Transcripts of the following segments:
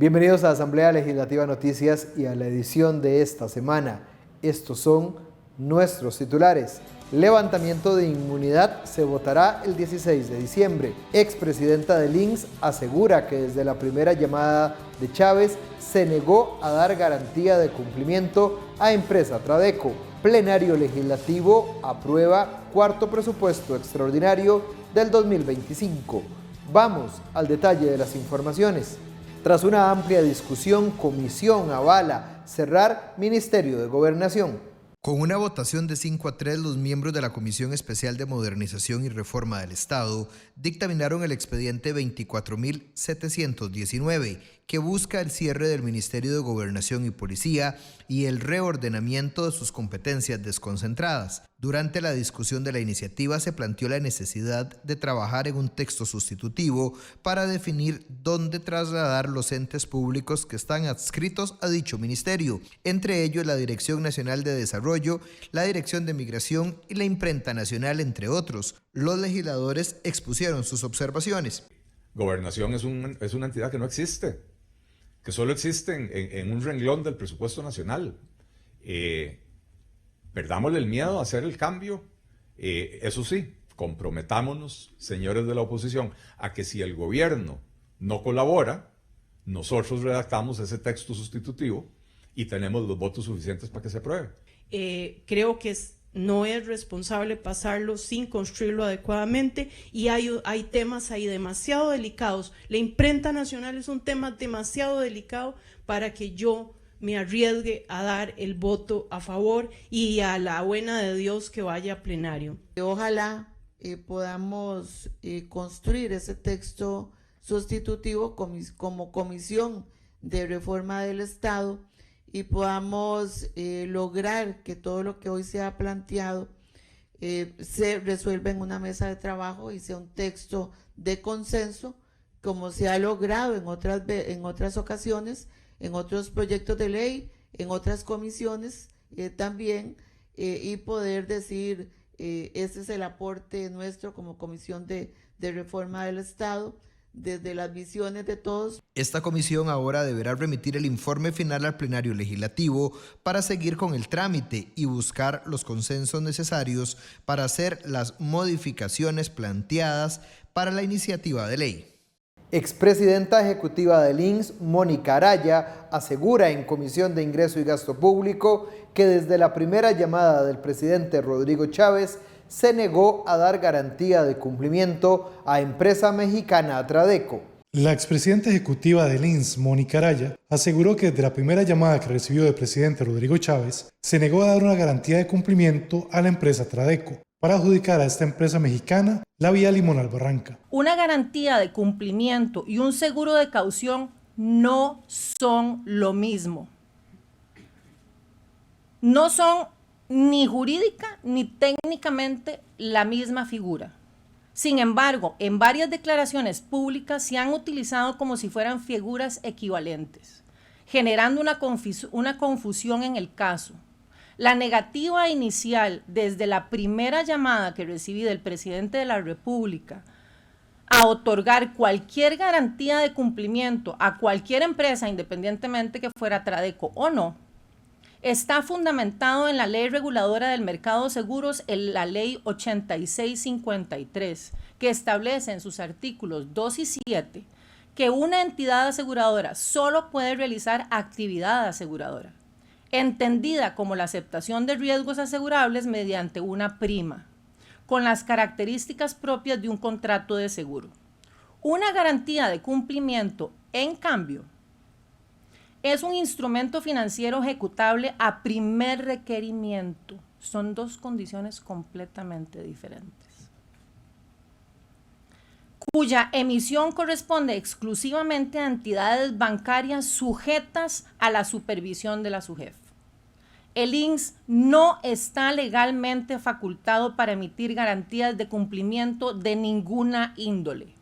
Bienvenidos a Asamblea Legislativa Noticias y a la edición de esta semana. Estos son nuestros titulares. Levantamiento de inmunidad se votará el 16 de diciembre. Expresidenta del INS asegura que desde la primera llamada de Chávez se negó a dar garantía de cumplimiento a empresa Tradeco. Plenario Legislativo aprueba cuarto presupuesto extraordinario del 2025. Vamos al detalle de las informaciones. Tras una amplia discusión, Comisión avala cerrar Ministerio de Gobernación. Con una votación de 5-3, los miembros de la Comisión Especial de Modernización y Reforma del Estado dictaminaron el expediente 24.719, que busca el cierre del Ministerio de Gobernación y Policía y el reordenamiento de sus competencias desconcentradas. Durante la discusión de la iniciativa se planteó la necesidad de trabajar en un texto sustitutivo para definir dónde trasladar los entes públicos que están adscritos a dicho ministerio, entre ellos la Dirección Nacional de Desarrollo, la Dirección de Migración y la Imprenta Nacional, entre otros. Los legisladores expusieron sus observaciones. Gobernación es una entidad que no existe, que solo existe en un renglón del presupuesto nacional. Perdámosle el miedo a hacer el cambio. Eso sí, comprometámonos, señores de la oposición, a que si el gobierno no colabora, nosotros redactamos ese texto sustitutivo y tenemos los votos suficientes para que se apruebe. Creo que no es responsable pasarlo sin construirlo adecuadamente, y hay temas ahí demasiado delicados. La imprenta nacional es un tema demasiado delicado para que yo me arriesgue a dar el voto a favor y a la buena de Dios que vaya a plenario. Ojalá podamos construir ese texto sustitutivo como Comisión de Reforma del Estado y podamos lograr que todo lo que hoy se ha planteado se resuelva en una mesa de trabajo y sea un texto de consenso, como se ha logrado en otras ocasiones, en otros proyectos de ley, en otras comisiones también, y poder decir, este es el aporte nuestro como Comisión de Reforma del Estado, desde las visiones de todos. Esta comisión ahora deberá remitir el informe final al plenario legislativo para seguir con el trámite y buscar los consensos necesarios para hacer las modificaciones planteadas para la iniciativa de ley. Expresidenta ejecutiva del INS, Mónica Araya, asegura en Comisión de Ingreso y Gasto Público que desde la primera llamada del presidente Rodrigo Chávez se negó a dar garantía de cumplimiento a empresa mexicana Tradeco. La expresidenta ejecutiva del INS, Mónica Araya, aseguró que desde la primera llamada que recibió del presidente Rodrigo Chávez, se negó a dar una garantía de cumplimiento a la empresa Tradeco para adjudicar a esta empresa mexicana la vía Limonal-Barranca. Una garantía de cumplimiento y un seguro de caución no son lo mismo. No son ni jurídica ni técnicamente la misma figura. Sin embargo, en varias declaraciones públicas se han utilizado como si fueran figuras equivalentes, generando una confusión en el caso. La negativa inicial desde la primera llamada que recibí del presidente de la República a otorgar cualquier garantía de cumplimiento a cualquier empresa, independientemente que fuera Tradeco o no, está fundamentado en la Ley Reguladora del Mercado de Seguros, en la Ley 8653, que establece en sus artículos 2 y 7 que una entidad aseguradora solo puede realizar actividad aseguradora, entendida como la aceptación de riesgos asegurables mediante una prima, con las características propias de un contrato de seguro. Una garantía de cumplimiento, en cambio, es un instrumento financiero ejecutable a primer requerimiento. Son dos condiciones completamente diferentes, cuya emisión corresponde exclusivamente a entidades bancarias sujetas a la supervisión de la SUGEF. El INS no está legalmente facultado para emitir garantías de cumplimiento de ninguna índole.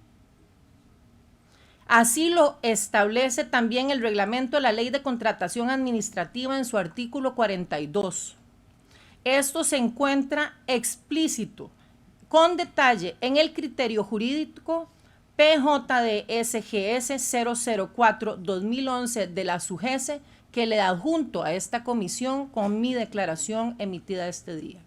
Así lo establece también el reglamento de la Ley de Contratación Administrativa en su artículo 42. Esto se encuentra explícito, con detalle, en el criterio jurídico PJDSGS 004-2011 de la SUGESE, que le adjunto a esta comisión con mi declaración emitida este día.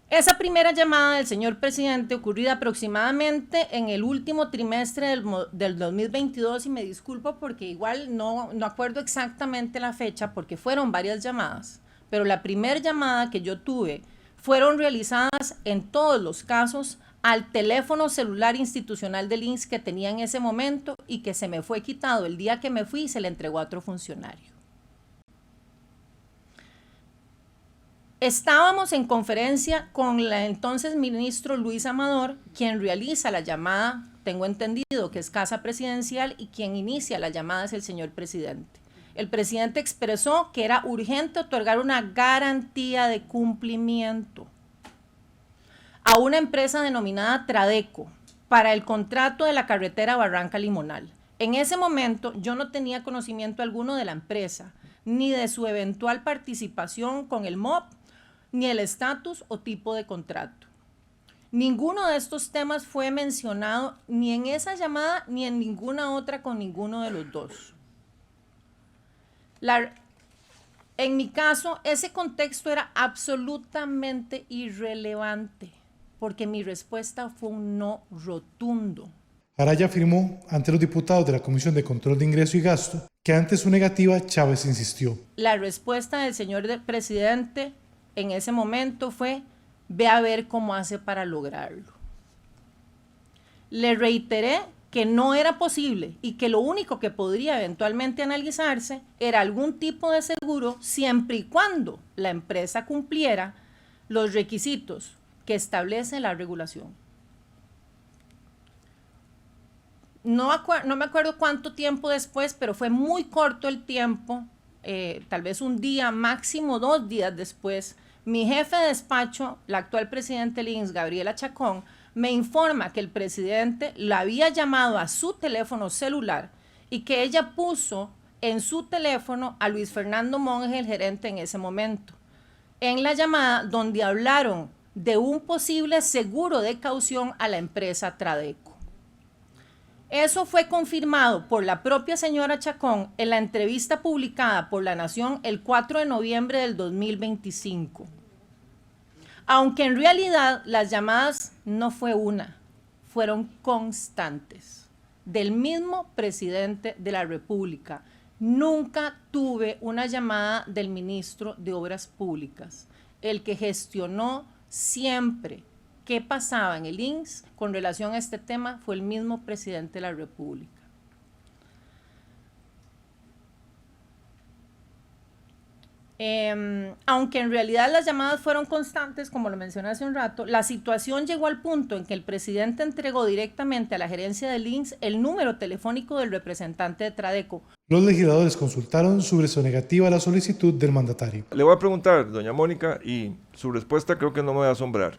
Esa primera llamada del señor presidente, ocurrida aproximadamente en el último trimestre del 2022, y me disculpo porque igual no acuerdo exactamente la fecha porque fueron varias llamadas, pero la primera llamada que yo tuve fueron realizadas en todos los casos al teléfono celular institucional del INSS que tenía en ese momento y que se me fue quitado el día que me fui y se le entregó a otro funcionario. Estábamos en conferencia con el entonces ministro Luis Amador, quien realiza la llamada, tengo entendido que es Casa Presidencial, y quien inicia la llamada es el señor presidente. El presidente expresó que era urgente otorgar una garantía de cumplimiento a una empresa denominada Tradeco para el contrato de la carretera Barranca-Limonal. En ese momento yo no tenía conocimiento alguno de la empresa, ni de su eventual participación con el MOP, ni el estatus o tipo de contrato. Ninguno de estos temas fue mencionado ni en esa llamada ni en ninguna otra con ninguno de los dos. En mi caso, ese contexto era absolutamente irrelevante, porque mi respuesta fue un no rotundo. Araya afirmó ante los diputados de la Comisión de Control de Ingreso y Gasto que ante su negativa, Chávez insistió. La respuesta del señor presidente en ese momento fue: ve a ver cómo hace para lograrlo. Le reiteré que no era posible y que lo único que podría eventualmente analizarse era algún tipo de seguro siempre y cuando la empresa cumpliera los requisitos que establece la regulación. No me acuerdo cuánto tiempo después, pero fue muy corto el tiempo, tal vez un día, máximo 2 días después, mi jefe de despacho, la actual presidente del INSS, Gabriela Chacón, me informa que el presidente la había llamado a su teléfono celular y que ella puso en su teléfono a Luis Fernando Monge, el gerente en ese momento, en la llamada donde hablaron de un posible seguro de caución a la empresa Tradeco. Eso fue confirmado por la propia señora Chacón en la entrevista publicada por La Nación el 4 de noviembre del 2025. Aunque en realidad las llamadas no fue una, fueron constantes, del mismo presidente de la República. Nunca tuve una llamada del ministro de Obras Públicas, el que gestionó siempre qué pasaba en el INSS con relación a este tema fue el mismo presidente de la República. Aunque en realidad las llamadas fueron constantes, como lo mencioné hace un rato, la situación llegó al punto en que el presidente entregó directamente a la gerencia del INSS el número telefónico del representante de Tradeco. Los legisladores consultaron sobre su negativa a la solicitud del mandatario. Le voy a preguntar, doña Mónica, y su respuesta creo que no me va a asombrar.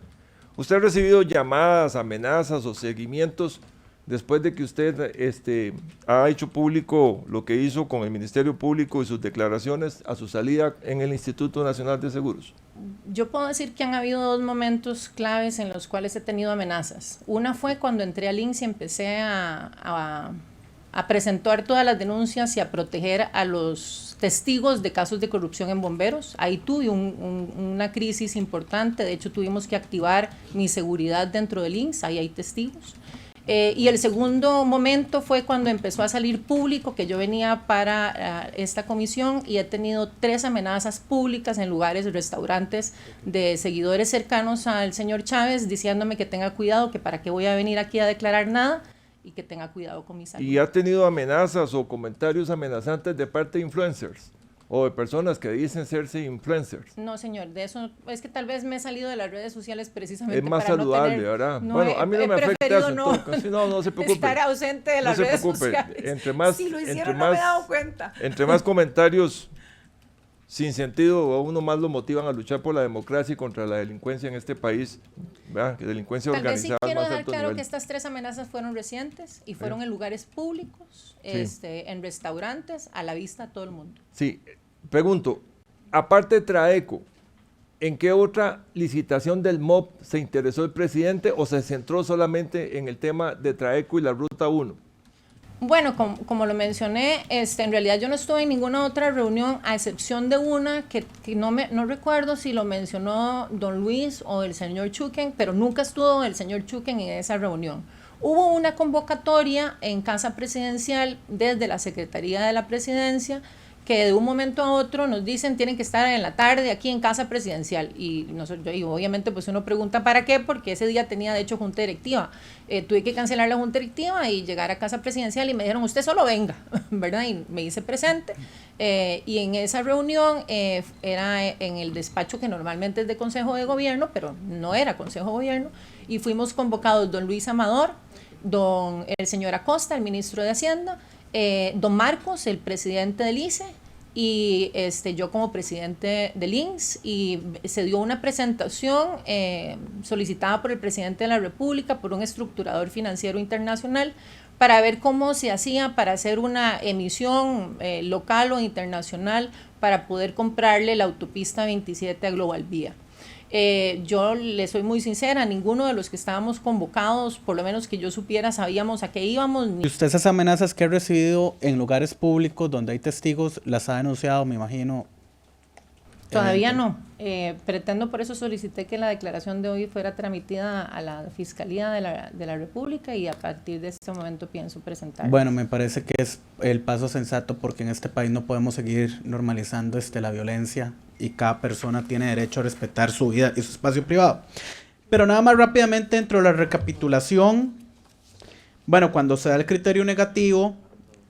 ¿Usted ha recibido llamadas, amenazas o seguimientos después de que usted ha hecho público lo que hizo con el Ministerio Público y sus declaraciones a su salida en el Instituto Nacional de Seguros? Yo puedo decir que han habido 2 momentos claves en los cuales he tenido amenazas. Una fue cuando entré al INSS y empecé a presentar todas las denuncias y a proteger a los testigos de casos de corrupción en bomberos. Ahí tuve una crisis importante, de hecho tuvimos que activar mi seguridad dentro del INSS, ahí hay testigos. Y el segundo momento fue cuando empezó a salir público que yo venía para esta comisión y he tenido 3 amenazas públicas en lugares, restaurantes de seguidores cercanos al señor Chávez diciéndome que tenga cuidado, que para qué voy a venir aquí a declarar nada y que tenga cuidado con mi salud. ¿Y ha tenido amenazas o comentarios amenazantes de parte de influencers o de personas que dicen serse influencers? No, señor, de eso es que tal vez me he salido de las redes sociales precisamente es más para saludable, no tener, ¿verdad? No, bueno, a mí no me afecta eso. No se preocupe. Estar ausente de las redes sociales. Entre más, si lo hicieron no me he dado cuenta. Entre más comentarios sin sentido, a uno más lo motivan a luchar por la democracia y contra la delincuencia en este país, ¿verdad? Que delincuencia organizada. Tal vez sí quiero dejar claro que estas 3 amenazas fueron recientes y fueron en lugares públicos, en restaurantes, a la vista de todo el mundo. Sí, pregunto, aparte de Tradeco, ¿En qué otra licitación del MOP se interesó el presidente o se centró solamente en el tema de Tradeco y la Ruta 1? Bueno, como lo mencioné, en realidad yo no estuve en ninguna otra reunión, a excepción de una que no recuerdo si lo mencionó don Luis o el señor Chuquen, pero nunca estuvo el señor Chuquen en esa reunión. Hubo una convocatoria en Casa Presidencial desde la Secretaría de la Presidencia que de un momento a otro nos dicen tienen que estar en la tarde aquí en Casa Presidencial y obviamente pues uno pregunta para qué, porque ese día tenía de hecho junta directiva. Tuve que cancelar la junta directiva y llegar a Casa Presidencial y me dijeron usted solo venga, ¿verdad? Y me hice presente y en esa reunión era en el despacho que normalmente es de Consejo de Gobierno, pero no era Consejo de Gobierno, y fuimos convocados don Luis Amador, el señor Acosta, el ministro de Hacienda, don Marcos, el presidente del ICE, y yo como presidente del INS, y se dio una presentación solicitada por el presidente de la República, por un estructurador financiero internacional, para ver cómo se hacía para hacer una emisión local o internacional para poder comprarle la autopista 27 a Global Vía. Yo le soy muy sincera, ninguno de los que estábamos convocados, por lo menos que yo supiera, sabíamos a qué íbamos. ¿Y usted esas amenazas que ha recibido en lugares públicos donde hay testigos las ha denunciado, me imagino? Todavía no. Pretendo, por eso solicité que la declaración de hoy fuera tramitida a la Fiscalía de la República y a partir de este momento pienso presentarla. Bueno, me parece que es el paso sensato porque en este país no podemos seguir normalizando la violencia y cada persona tiene derecho a respetar su vida y su espacio privado. Pero nada más rápidamente dentro de la recapitulación, bueno, cuando se da el criterio negativo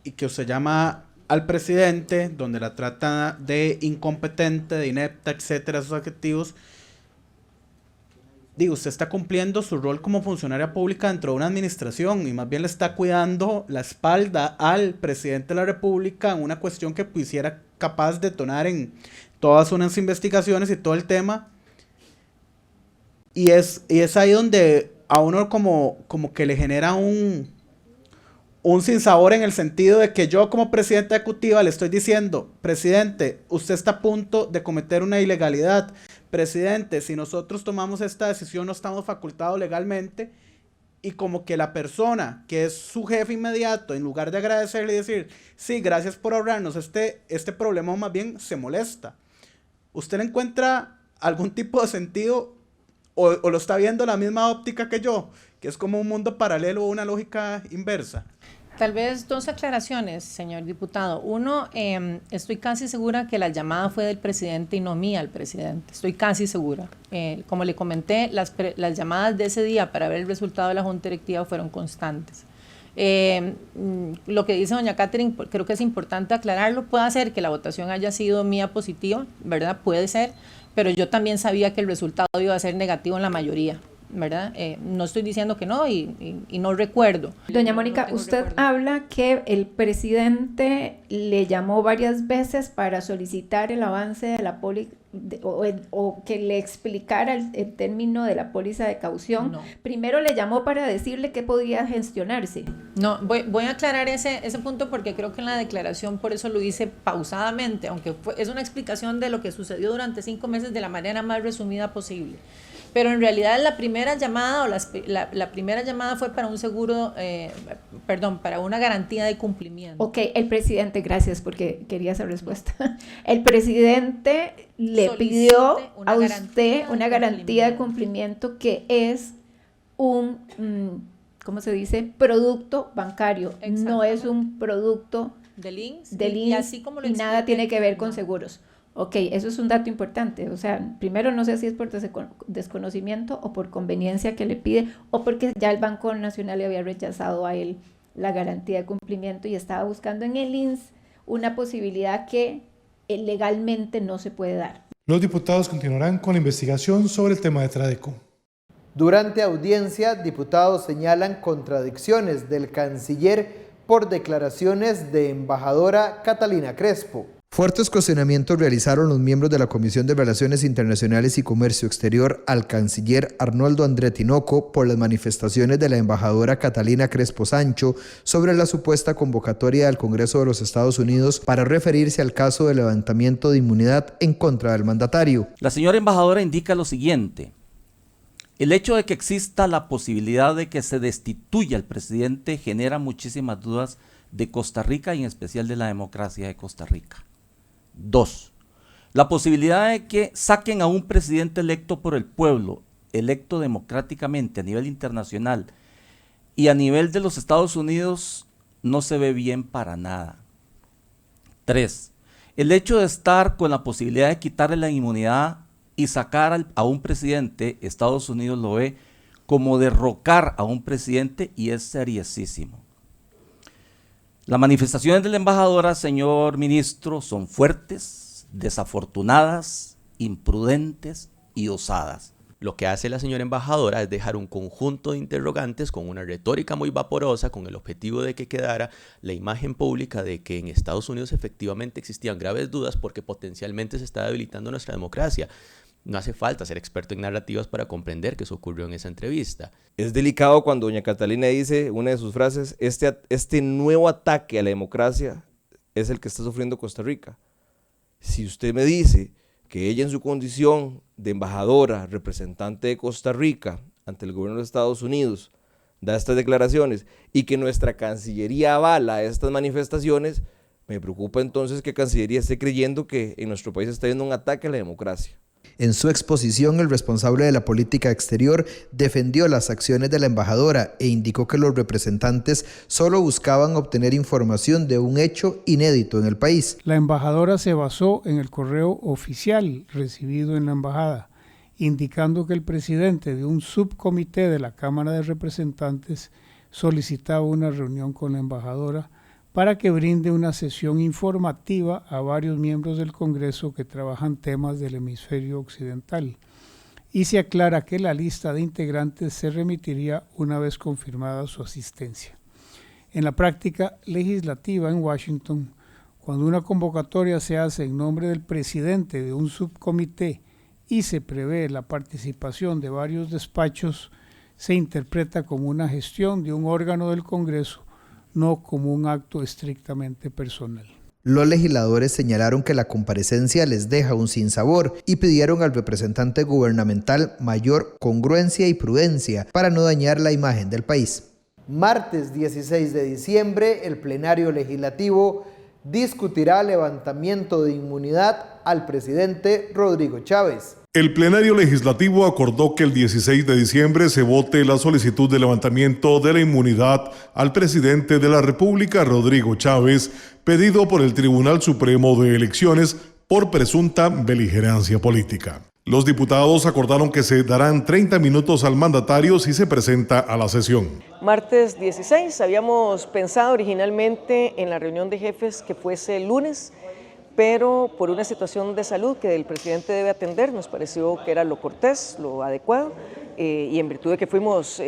y que se llama al presidente, donde la trata de incompetente, de inepta, etcétera, esos adjetivos, digo, usted está cumpliendo su rol como funcionaria pública dentro de una administración y más bien le está cuidando la espalda al presidente de la República en una cuestión que pudiera capaz de detonar en todas unas investigaciones y todo el tema. Y es ahí donde a uno como que le genera un sinsabor en el sentido de que yo como presidenta ejecutiva le estoy diciendo, presidente, usted está a punto de cometer una ilegalidad. Presidente, si nosotros tomamos esta decisión no estamos facultados legalmente, y como que la persona que es su jefe inmediato, en lugar de agradecerle y decir, sí, gracias por ahorrarnos este problema, más bien se molesta. ¿Usted le encuentra algún tipo de sentido o lo está viendo la misma óptica que yo, que es como un mundo paralelo o una lógica inversa? Tal vez dos aclaraciones, señor diputado. Uno, estoy casi segura que la llamada fue del presidente y no mía al presidente. Estoy casi segura. Como le comenté, las llamadas de ese día para ver el resultado de la junta directiva fueron constantes. Lo que dice doña Catherine, creo que es importante aclararlo. Puede ser que la votación haya sido mía positiva, ¿verdad? Puede ser, pero yo también sabía que el resultado iba a ser negativo en la mayoría, ¿verdad? No estoy diciendo que no y no recuerdo. Doña Mónica, usted habla que el presidente le llamó varias veces para solicitar el avance de la póliza o que le explicara el término de la póliza de caución. No. Primero le llamó para decirle que podía gestionarse. No, voy a aclarar ese punto porque creo que en la declaración por eso lo hice pausadamente, aunque es una explicación de lo que sucedió durante 5 meses de la manera más resumida posible. Pero en realidad la primera llamada la primera llamada fue para un seguro, para una garantía de cumplimiento. Ok, el presidente, gracias porque quería esa respuesta. El presidente le pidió a usted una garantía de cumplimiento que es un, ¿cómo se dice? Producto bancario, no es un producto del INS, y así como lo y nada tiene que ver con seguros. Ok, eso es un dato importante, o sea, primero no sé si es por desconocimiento o por conveniencia que le pide o porque ya el Banco Nacional le había rechazado a él la garantía de cumplimiento y estaba buscando en el INS una posibilidad que legalmente no se puede dar. Los diputados continuarán con la investigación sobre el tema de Tradeco. Durante audiencia, diputados señalan contradicciones del canciller por declaraciones de embajadora Catalina Crespo. Fuertes cuestionamientos realizaron los miembros de la Comisión de Relaciones Internacionales y Comercio Exterior al canciller Arnoldo André Tinoco por las manifestaciones de la embajadora Catalina Crespo Sancho sobre la supuesta convocatoria del Congreso de los Estados Unidos para referirse al caso de levantamiento de inmunidad en contra del mandatario. La señora embajadora indica lo siguiente: el hecho de que exista la posibilidad de que se destituya al presidente genera muchísimas dudas de Costa Rica y en especial de la democracia de Costa Rica. 2. La posibilidad de que saquen a un presidente electo por el pueblo, electo democráticamente a nivel internacional y a nivel de los Estados Unidos, no se ve bien para nada. 3. El hecho de estar con la posibilidad de quitarle la inmunidad y sacar a un presidente, Estados Unidos lo ve como derrocar a un presidente y es seriosísimo. Las manifestaciones de la embajadora, señor ministro, son fuertes, desafortunadas, imprudentes y osadas. Lo que hace la señora embajadora es dejar un conjunto de interrogantes con una retórica muy vaporosa, con el objetivo de que quedara la imagen pública de que en Estados Unidos efectivamente existían graves dudas porque potencialmente se está debilitando nuestra democracia. No hace falta ser experto en narrativas para comprender que eso ocurrió en esa entrevista. Es delicado cuando doña Catalina dice, una de sus frases, este nuevo ataque a la democracia es el que está sufriendo Costa Rica. Si usted me dice que ella en su condición de embajadora, representante de Costa Rica ante el gobierno de Estados Unidos, da estas declaraciones y que nuestra Cancillería avala estas manifestaciones, me preocupa entonces que Cancillería esté creyendo que en nuestro país está habiendo un ataque a la democracia. En su exposición, el responsable de la política exterior defendió las acciones de la embajadora e indicó que los representantes solo buscaban obtener información de un hecho inédito en el país. La embajadora se basó en el correo oficial recibido en la embajada, indicando que el presidente de un subcomité de la Cámara de Representantes solicitaba una reunión con la embajadora para que brinde una sesión informativa a varios miembros del Congreso que trabajan temas del hemisferio occidental. Y se aclara que la lista de integrantes se remitiría una vez confirmada su asistencia. En la práctica legislativa en Washington, cuando una convocatoria se hace en nombre del presidente de un subcomité y se prevé la participación de varios despachos, se interpreta como una gestión de un órgano del Congreso, no como un acto estrictamente personal. Los legisladores señalaron que la comparecencia les deja un sinsabor y pidieron al representante gubernamental mayor congruencia y prudencia para no dañar la imagen del país. Martes 16 de diciembre, el plenario legislativo discutirá levantamiento de inmunidad al presidente Rodrigo Chávez. El plenario legislativo acordó que el 16 de diciembre se vote la solicitud de levantamiento de la inmunidad al presidente de la República, Rodrigo Chávez, pedido por el Tribunal Supremo de Elecciones por presunta beligerancia política. Los diputados acordaron que se darán 30 minutos al mandatario si se presenta a la sesión. Martes 16, habíamos pensado originalmente en la reunión de jefes que fuese el lunes, pero por una situación de salud que el presidente debe atender, nos pareció que era lo cortés, lo adecuado, y en virtud de que fuimos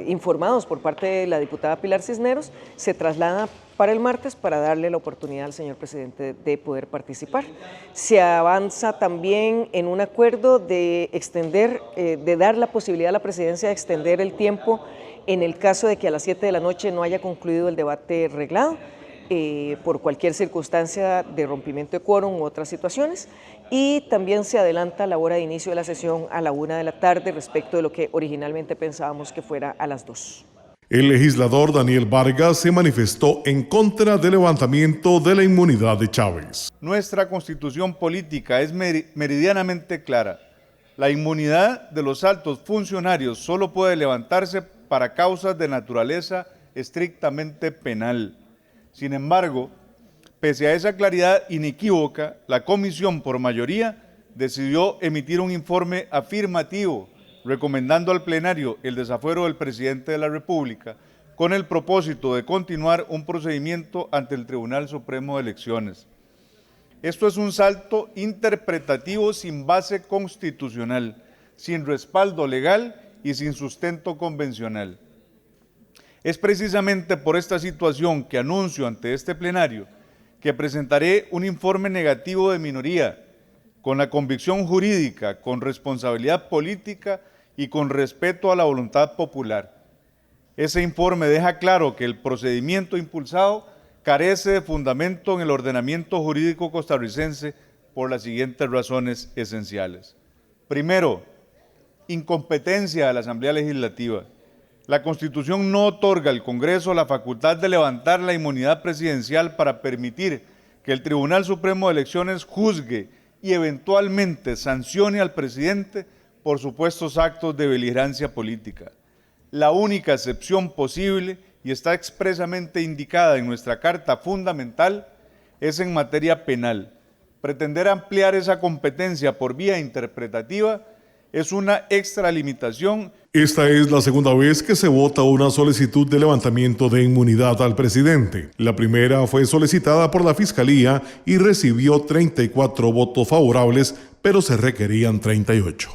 informados por parte de la diputada Pilar Cisneros, se traslada para el martes para darle la oportunidad al señor presidente de poder participar. Se avanza también en un acuerdo de extender, de dar la posibilidad a la presidencia de extender el tiempo en el caso de que a las 7 de la noche no haya concluido el debate reglado, por cualquier circunstancia de rompimiento de quórum u otras situaciones, y también se adelanta la hora de inicio de la sesión a la 1 de la tarde respecto de lo que originalmente pensábamos que fuera a las 2. El legislador Daniel Vargas se manifestó en contra del levantamiento de la inmunidad de Chávez. Nuestra constitución política es meridianamente clara. La inmunidad de los altos funcionarios solo puede levantarse para causas de naturaleza estrictamente penal. Sin embargo, pese a esa claridad inequívoca, la comisión por mayoría decidió emitir un informe afirmativo recomendando al plenario el desafuero del presidente de la República con el propósito de continuar un procedimiento ante el Tribunal Supremo de Elecciones. Esto es un salto interpretativo sin base constitucional, sin respaldo legal y sin sustento convencional. Es precisamente por esta situación que anuncio ante este plenario que presentaré un informe negativo de minoría, con la convicción jurídica, con responsabilidad política y con respeto a la voluntad popular. Ese informe deja claro que el procedimiento impulsado carece de fundamento en el ordenamiento jurídico costarricense por las siguientes razones esenciales. Primero, incompetencia de la Asamblea Legislativa. La Constitución no otorga al Congreso la facultad de levantar la inmunidad presidencial para permitir que el Tribunal Supremo de Elecciones juzgue y eventualmente sancione al presidente por supuestos actos de beligerancia política. La única excepción posible, y está expresamente indicada en nuestra Carta Fundamental, es en materia penal. Pretender ampliar esa competencia por vía interpretativa es una extralimitación. Esta es la segunda vez que se vota una solicitud de levantamiento de inmunidad al presidente. La primera fue solicitada por la Fiscalía y recibió 34 votos favorables, pero se requerían 38.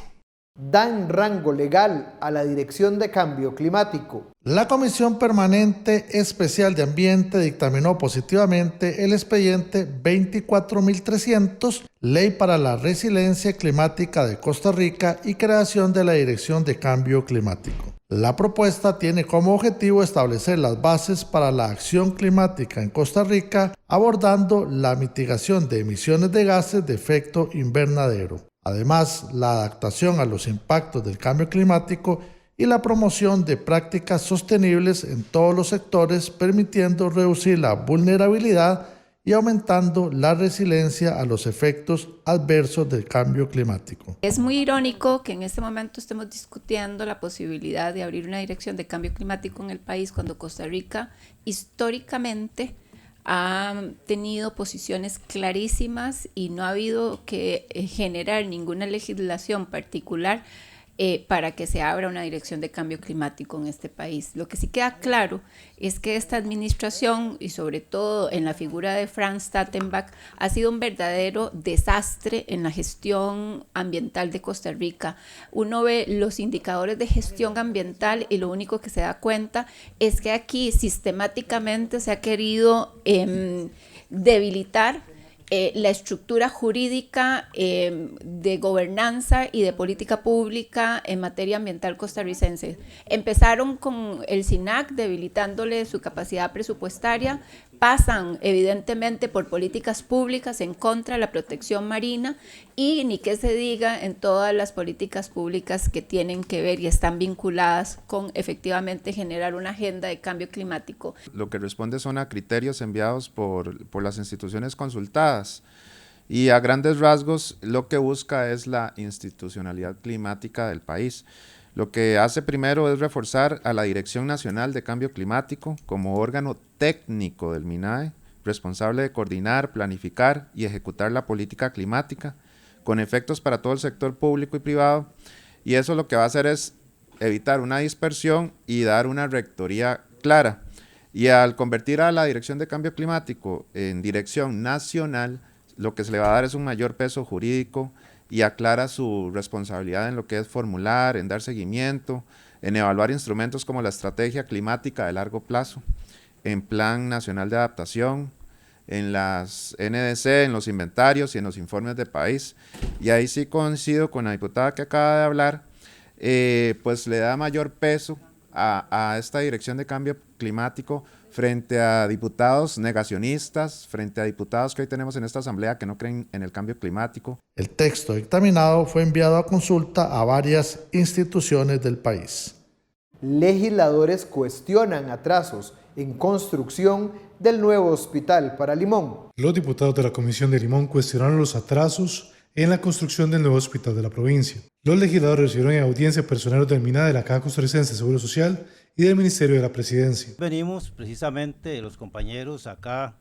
Dan rango legal a la Dirección de Cambio Climático. La Comisión Permanente Especial de Ambiente dictaminó positivamente el expediente 24.300, Ley para la Resiliencia Climática de Costa Rica y creación de la Dirección de Cambio Climático. La propuesta tiene como objetivo establecer las bases para la acción climática en Costa Rica, abordando la mitigación de emisiones de gases de efecto invernadero. Además, la adaptación a los impactos del cambio climático y la promoción de prácticas sostenibles en todos los sectores, permitiendo reducir la vulnerabilidad y aumentando la resiliencia a los efectos adversos del cambio climático. Es muy irónico que en este momento estemos discutiendo la posibilidad de abrir una dirección de cambio climático en el país cuando Costa Rica históricamente ha tenido posiciones clarísimas y no ha habido que generar ninguna legislación particular para que se abra una dirección de cambio climático en este país. Lo que sí queda claro es que esta administración, y sobre todo en la figura de Franz Stautenbach, ha sido un verdadero desastre en la gestión ambiental de Costa Rica. Uno ve los indicadores de gestión ambiental y lo único que se da cuenta es que aquí sistemáticamente se ha querido debilitar la estructura jurídica de gobernanza y de política pública en materia ambiental costarricense. Empezaron con el SINAC debilitándole su capacidad presupuestaria, pasan evidentemente por políticas públicas en contra de la protección marina y ni que se diga en todas las políticas públicas que tienen que ver y están vinculadas con efectivamente generar una agenda de cambio climático. Lo que responde son a criterios enviados por las instituciones consultadas y a grandes rasgos lo que busca es la institucionalidad climática del país. Lo que hace primero es reforzar a la Dirección Nacional de Cambio Climático como órgano técnico del MINAE, responsable de coordinar, planificar y ejecutar la política climática, con efectos para todo el sector público y privado, y eso lo que va a hacer es evitar una dispersión y dar una rectoría clara. Y al convertir a la Dirección de Cambio Climático en dirección nacional, lo que se le va a dar es un mayor peso jurídico y aclara su responsabilidad en lo que es formular, en dar seguimiento, en evaluar instrumentos como la estrategia climática de largo plazo, en Plan Nacional de Adaptación, en las NDC, en los inventarios y en los informes de país. Y ahí sí coincido con la diputada que acaba de hablar, pues le da mayor peso a esta Dirección de Cambio Climático frente a diputados negacionistas, frente a diputados que hoy tenemos en esta asamblea que no creen en el cambio climático. El texto dictaminado fue enviado a consulta a varias instituciones del país. Legisladores cuestionan atrasos en construcción del nuevo hospital para Limón. Los diputados de la Comisión de Limón cuestionaron los atrasos en la construcción del nuevo hospital de la provincia. Los legisladores recibieron en audiencia personeros del MINAE, de la Caja Costarricense de Seguro Social y del Ministerio de la Presidencia. Venimos precisamente los compañeros acá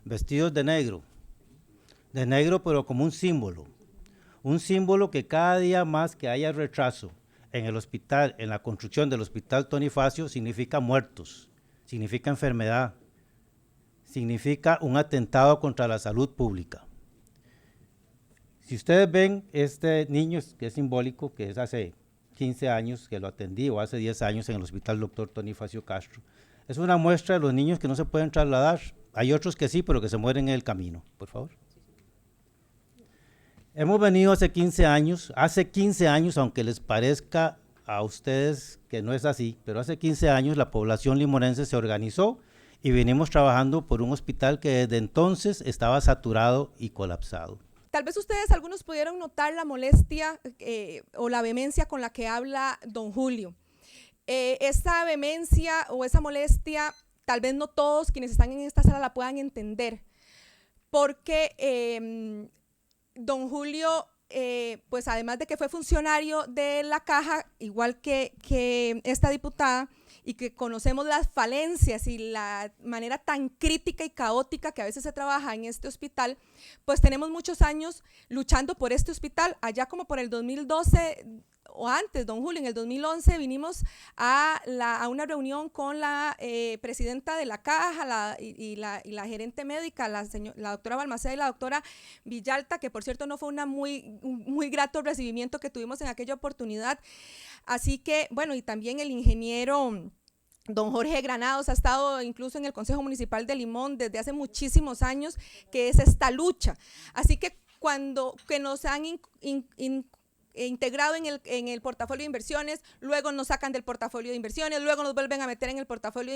vestidos de negro pero como un símbolo que cada día más que haya retraso en el hospital, en la construcción del hospital Tony Facio, significa muertos, significa enfermedad, significa un atentado contra la salud pública. Si ustedes ven este niño que es simbólico, que es hace 15 años que lo atendí, o hace 10 años en el hospital Dr. Tony Facio Castro, es una muestra de los niños que no se pueden trasladar Hay otros que sí, pero que se mueren en el camino. Por favor. Hemos venido hace 15 años, aunque les parezca a ustedes que no es así, pero hace 15 años la población limonense se organizó y venimos trabajando por un hospital que desde entonces estaba saturado y colapsado. Tal vez ustedes, algunos pudieron notar la molestia o la vehemencia con la que habla don Julio. Esa vehemencia o esa molestia, tal vez no todos quienes están en esta sala la puedan entender, porque don Julio, pues además de que fue funcionario de la Caja, igual que esta diputada, y que conocemos las falencias y la manera tan crítica y caótica que a veces se trabaja en este hospital, pues tenemos muchos años luchando por este hospital. Allá como por el 2012 o antes, don Julio, en el 2011 vinimos a una reunión con la presidenta de la Caja y la gerente médica, la doctora Balmaceda y la doctora Villalta, que por cierto no fue un muy grato recibimiento que tuvimos en aquella oportunidad. Así que, bueno, y también el ingeniero don Jorge Granados ha estado incluso en el Consejo Municipal de Limón desde hace muchísimos años, que es esta lucha. Así que que nos han integrado en el portafolio de inversiones, luego nos sacan del portafolio de inversiones, luego nos vuelven a meter en el portafolio de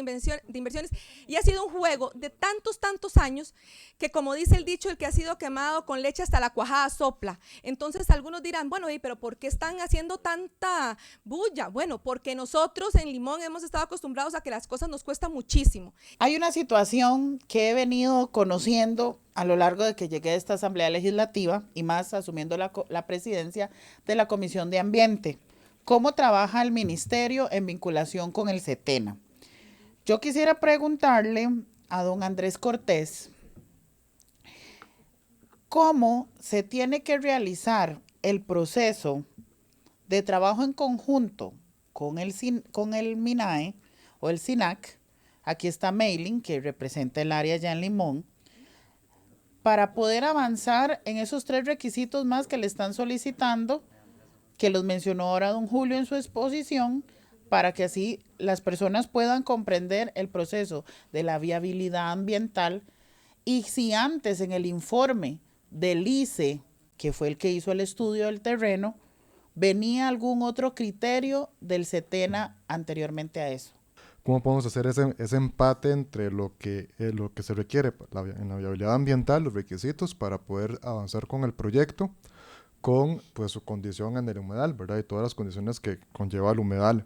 inversiones, y ha sido un juego de tantos años que, como dice el dicho, el que ha sido quemado con leche hasta la cuajada sopla. Entonces algunos dirán, bueno, pero ¿por qué están haciendo tanta bulla? Bueno, porque nosotros en Limón hemos estado acostumbrados a que las cosas nos cuestan muchísimo. Hay una situación que he venido conociendo a lo largo de que llegué a esta Asamblea Legislativa y más asumiendo la presidencia de la Comisión de Ambiente. ¿Cómo trabaja el ministerio en vinculación con el SETENA? Yo quisiera preguntarle a don Andrés Cortés cómo se tiene que realizar el proceso de trabajo en conjunto con el MINAE o el SINAC. Aquí está Mailing, que representa el área ya en Limón, para poder avanzar en esos 3 requisitos más que le están solicitando, que los mencionó ahora don Julio en su exposición, para que así las personas puedan comprender el proceso de la viabilidad ambiental. Y si antes en el informe del ICE, que fue el que hizo el estudio del terreno, venía algún otro criterio del SETENA anteriormente a eso. ¿Cómo podemos hacer ese empate entre lo que se requiere en la viabilidad ambiental, los requisitos para poder avanzar con el proyecto, con pues su condición en el humedal, ¿verdad? Y todas las condiciones que conlleva el humedal,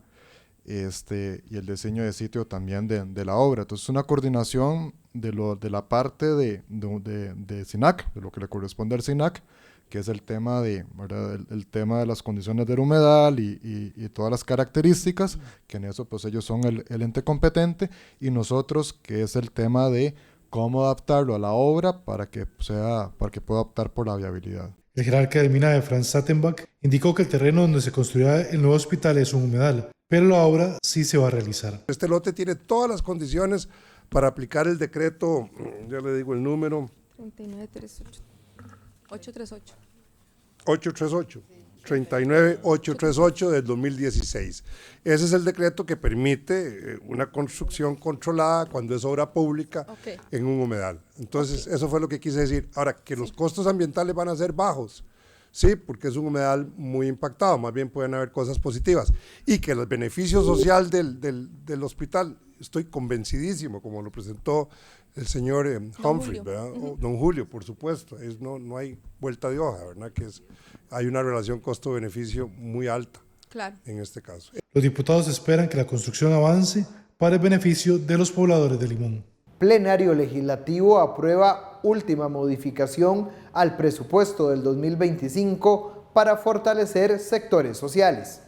y el diseño de sitio también de la obra. Entonces, una coordinación de la parte de SINAC, de lo que le corresponde al SINAC, que es el tema el tema de las condiciones del humedal y todas las características, que en eso pues ellos son el ente competente, y nosotros, que es el tema de cómo adaptarlo a la obra para que pueda optar por la viabilidad. El jerarca del MINAE, Franz Sattenbach, indicó que el terreno donde se construirá el nuevo hospital es un humedal, pero la obra sí se va a realizar. Este lote tiene todas las condiciones para aplicar el decreto, ya le digo el número. 39838 del 2016. Ese es el decreto que permite una construcción controlada cuando es obra pública en un humedal. Entonces, eso fue lo que quise decir. Ahora, que los costos ambientales van a ser bajos, sí, porque es un humedal muy impactado, más bien pueden haber cosas positivas. Y que el beneficio social del hospital, estoy convencidísimo, como lo presentó el señor Humphrey, ¿verdad? Don Julio, por supuesto, no hay vuelta de hoja, ¿verdad? Hay una relación costo-beneficio muy alta, en este caso. Los diputados esperan que la construcción avance para el beneficio de los pobladores de Limón. Plenario Legislativo aprueba última modificación al presupuesto del 2025 para fortalecer sectores sociales.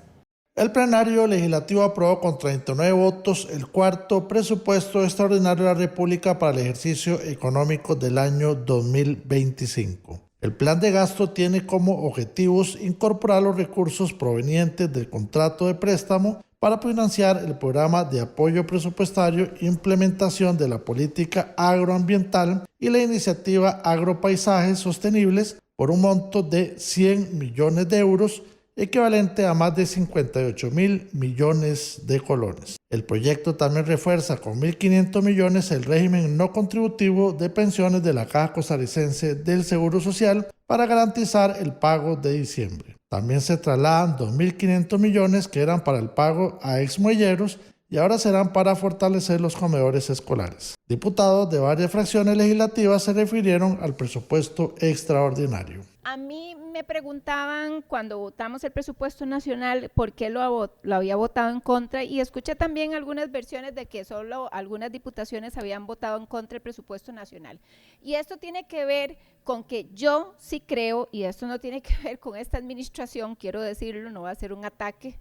El plenario legislativo aprobó con 39 votos el cuarto presupuesto extraordinario de la República para el ejercicio económico del año 2025. El plan de gasto tiene como objetivos incorporar los recursos provenientes del contrato de préstamo para financiar el programa de apoyo presupuestario e implementación de la política agroambiental y la iniciativa Agropaisajes Sostenibles por un monto de 100 millones de euros, equivalente a más de 58.000 millones de colones. El proyecto también refuerza con 1.500 millones el régimen no contributivo de pensiones de la Caja Costarricense del Seguro Social para garantizar el pago de diciembre. También se trasladan 2.500 millones que eran para el pago a exmuelleros y ahora serán para fortalecer los comedores escolares. Diputados de varias fracciones legislativas se refirieron al presupuesto extraordinario. A mí me preguntaban cuando votamos el presupuesto nacional por qué lo había votado en contra, y escuché también algunas versiones de que solo algunas diputaciones habían votado en contra del presupuesto nacional. Y esto tiene que ver con que yo sí creo, y esto no tiene que ver con esta administración, quiero decirlo, no va a ser un ataque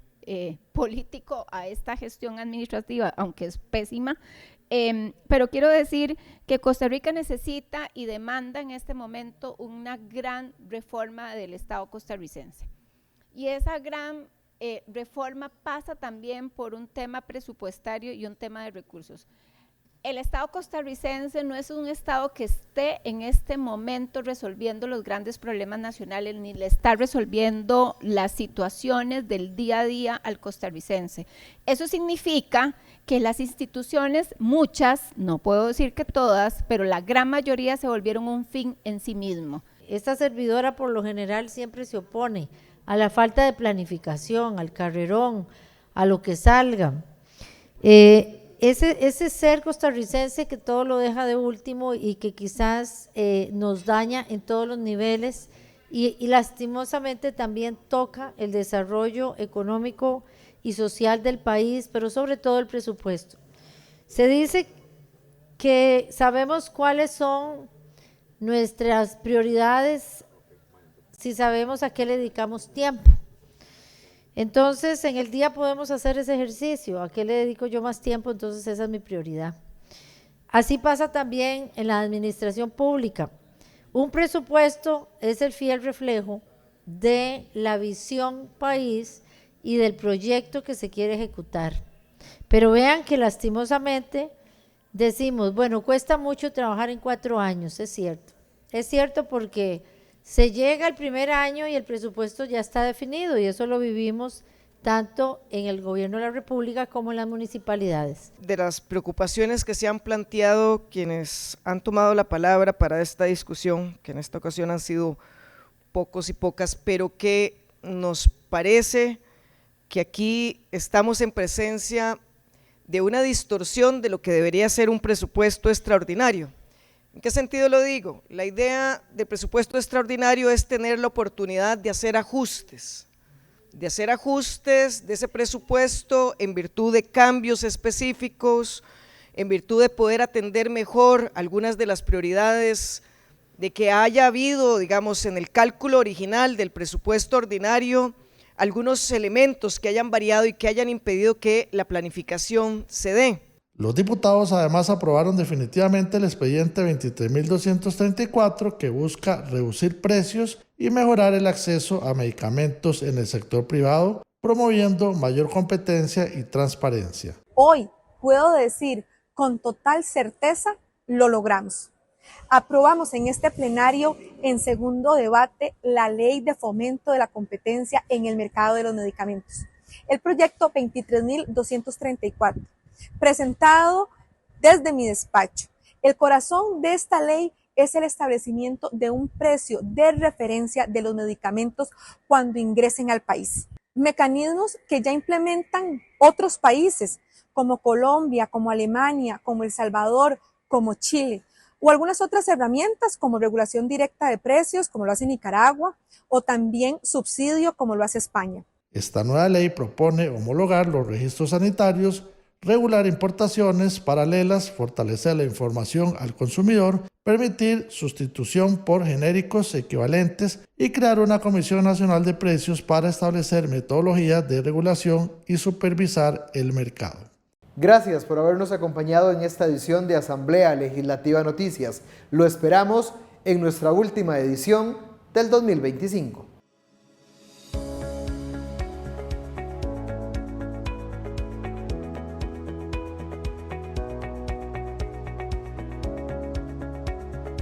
político a esta gestión administrativa, aunque es pésima, pero quiero decir que Costa Rica necesita y demanda en este momento una gran reforma del Estado costarricense. Y esa gran reforma pasa también por un tema presupuestario y un tema de recursos. El Estado costarricense no es un Estado que esté en este momento resolviendo los grandes problemas nacionales, ni le está resolviendo las situaciones del día a día al costarricense. Eso significa que las instituciones, muchas, no puedo decir que todas, pero la gran mayoría se volvieron un fin en sí mismo. Esta servidora por lo general siempre se opone a la falta de planificación, al carrerón, a lo que salga. Ese ser costarricense que todo lo deja de último y que quizás nos daña en todos los niveles y lastimosamente también toca el desarrollo económico y social del país, pero sobre todo el presupuesto. Se dice que sabemos cuáles son nuestras prioridades si sabemos a qué le dedicamos tiempo. Entonces, en el día podemos hacer ese ejercicio, ¿a qué le dedico yo más tiempo? Entonces esa es mi prioridad. Así pasa también en la administración pública. Un presupuesto es el fiel reflejo de la visión país y del proyecto que se quiere ejecutar. Pero vean que lastimosamente decimos, bueno, cuesta mucho trabajar en 4 años, es cierto. Es cierto porque se llega el primer año y el presupuesto ya está definido y eso lo vivimos tanto en el gobierno de la República como en las municipalidades. De las preocupaciones que se han planteado quienes han tomado la palabra para esta discusión, que en esta ocasión han sido pocos y pocas, pero que nos parece que aquí estamos en presencia de una distorsión de lo que debería ser un presupuesto extraordinario. ¿En qué sentido lo digo? La idea del presupuesto extraordinario es tener la oportunidad de hacer ajustes de ese presupuesto en virtud de cambios específicos, en virtud de poder atender mejor algunas de las prioridades, de que haya habido, digamos, en el cálculo original del presupuesto ordinario, algunos elementos que hayan variado y que hayan impedido que la planificación se dé. Los diputados además aprobaron definitivamente el expediente 23.234 que busca reducir precios y mejorar el acceso a medicamentos en el sector privado, promoviendo mayor competencia y transparencia. Hoy puedo decir con total certeza, lo logramos. Aprobamos en este plenario en segundo debate la Ley de Fomento de la Competencia en el Mercado de los Medicamentos. El proyecto 23.234. Presentado desde mi despacho. El corazón de esta ley es el establecimiento de un precio de referencia de los medicamentos cuando ingresen al país. Mecanismos que ya implementan otros países como Colombia, como Alemania, como El Salvador, como Chile, o algunas otras herramientas como regulación directa de precios, como lo hace Nicaragua, o también subsidio, como lo hace España. Esta nueva ley propone homologar los registros sanitarios, regular importaciones paralelas, fortalecer la información al consumidor, permitir sustitución por genéricos equivalentes y crear una Comisión Nacional de Precios para establecer metodologías de regulación y supervisar el mercado. Gracias por habernos acompañado en esta edición de Asamblea Legislativa Noticias. Lo esperamos en nuestra última edición del 2025.